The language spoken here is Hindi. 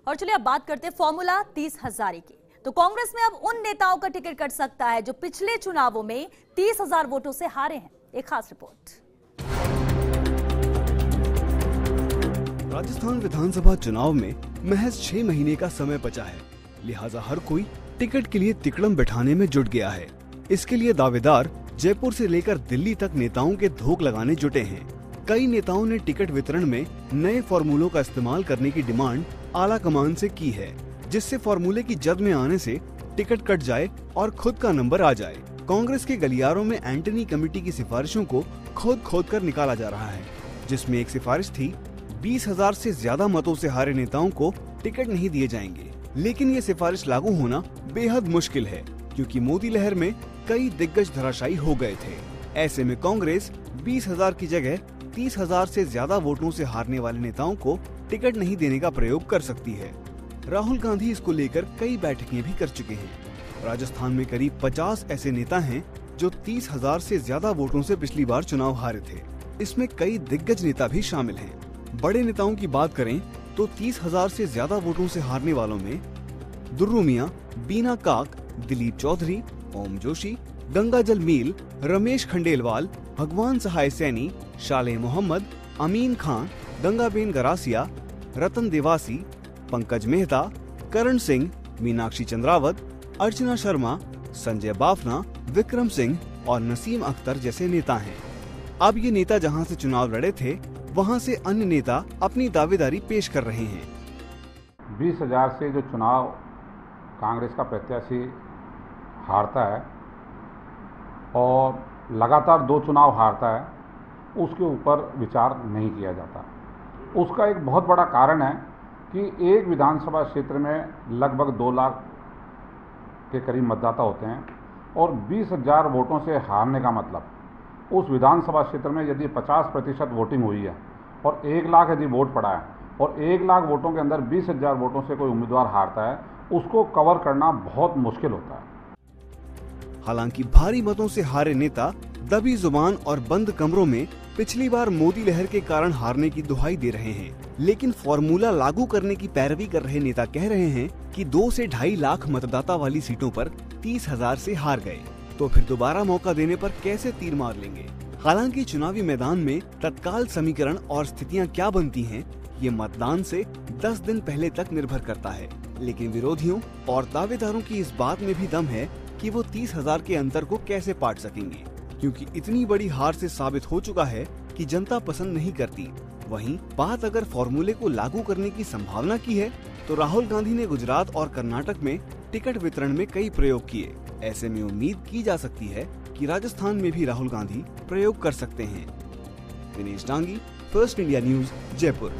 और चलिए अब बात करते हैं फॉर्मूला 30,000 की। तो कांग्रेस में अब उन नेताओं का टिकट कट सकता है जो पिछले चुनावों में 30,000 वोटों से हारे हैं। एक खास रिपोर्ट। राजस्थान विधानसभा चुनाव में महज 6 महीने का समय बचा है, लिहाजा हर कोई टिकट के लिए तिकड़म बिठाने में जुट गया है। इसके लिए दावेदार जयपुर से लेकर दिल्ली तक नेताओं के धोख लगाने जुटे हैं। कई नेताओं ने टिकट वितरण में नए फॉर्मूलों का इस्तेमाल करने की डिमांड आला कमान से की है, जिससे फॉर्मूले की जद में आने से टिकट कट जाए और खुद का नंबर आ जाए। कांग्रेस के गलियारों में एंटनी कमेटी की सिफारिशों को खोद कर निकाला जा रहा है, जिसमें एक सिफारिश थी 20,000 से ज्यादा मतों से हारे नेताओं को टिकट नहीं दिए जाएंगे। लेकिन ये सिफारिश लागू होना बेहद मुश्किल है, क्योंकि मोदी लहर में कई दिग्गज धराशायी हो गए थे। ऐसे में कांग्रेस 20,000 की जगह 30,000 से ज्यादा वोटों से हारने वाले नेताओं को टिकट नहीं देने का प्रयोग कर सकती है। राहुल गांधी इसको लेकर कई बैठकें भी कर चुके हैं। राजस्थान में करीब 50 ऐसे नेता हैं जो 30,000 से ज्यादा वोटों से पिछली बार चुनाव हारे थे। इसमें कई दिग्गज नेता भी शामिल हैं। बड़े नेताओं की बात करें तो 30,000 से ज्यादा वोटों से हारने वालों में दुर्रू मियां, बीना काक, दिलीप चौधरी, ओम जोशी, गंगाजल मील, रमेश खंडेलवाल, भगवान सहाय सैनी, शाले मोहम्मद, अमीन खान, गंगाबेन गरासिया, रतन देवासी, पंकज मेहता, करण सिंह, मीनाक्षी चंद्रावत, अर्चना शर्मा, संजय बाफना, विक्रम सिंह और नसीम अख्तर जैसे नेता हैं। अब ये नेता जहां से चुनाव लड़े थे, वहां से अन्य नेता अपनी दावेदारी पेश कर रहे हैं। 20,000 से जो चुनाव कांग्रेस का प्रत्याशी हारता है और लगातार 2 चुनाव हारता है, उसके ऊपर विचार नहीं किया जाता। उसका एक बहुत बड़ा कारण है कि एक विधानसभा क्षेत्र में लगभग 2 लाख के करीब मतदाता होते हैं और 20,000 वोटों से हारने का मतलब उस विधानसभा क्षेत्र में यदि 50% वोटिंग हुई है और 1 लाख यदि वोट पड़ा है और 1 लाख वोटों के अंदर 20,000 वोटों से कोई उम्मीदवार हारता है, उसको कवर करना बहुत मुश्किल होता है। हालांकि भारी मतों से हारे नेता दबी जुबान और बंद कमरों में पिछली बार मोदी लहर के कारण हारने की दुहाई दे रहे हैं, लेकिन फॉर्मूला लागू करने की पैरवी कर रहे नेता कह रहे हैं कि 2 से 2.5 लाख मतदाता वाली सीटों पर 30,000 से हार गए, तो फिर दोबारा मौका देने पर कैसे तीर मार लेंगे। हालांकि चुनावी मैदान में तत्काल समीकरण और स्थितियां क्या बनती हैं, ये मतदान से 10 दिन पहले तक निर्भर करता है। लेकिन विरोधियों और दावेदारों की इस बात में भी दम है कि वो 30,000 के अंतर को कैसे पाट सकेंगे, क्योंकि इतनी बड़ी हार से साबित हो चुका है कि जनता पसंद नहीं करती। वहीं बात अगर फॉर्मूले को लागू करने की संभावना की है, तो राहुल गांधी ने गुजरात और कर्नाटक में टिकट वितरण में कई प्रयोग किए। ऐसे में उम्मीद की जा सकती है कि राजस्थान में भी राहुल गांधी प्रयोग कर सकते हैं। Dinesh Dangi, first India news, Jaipur.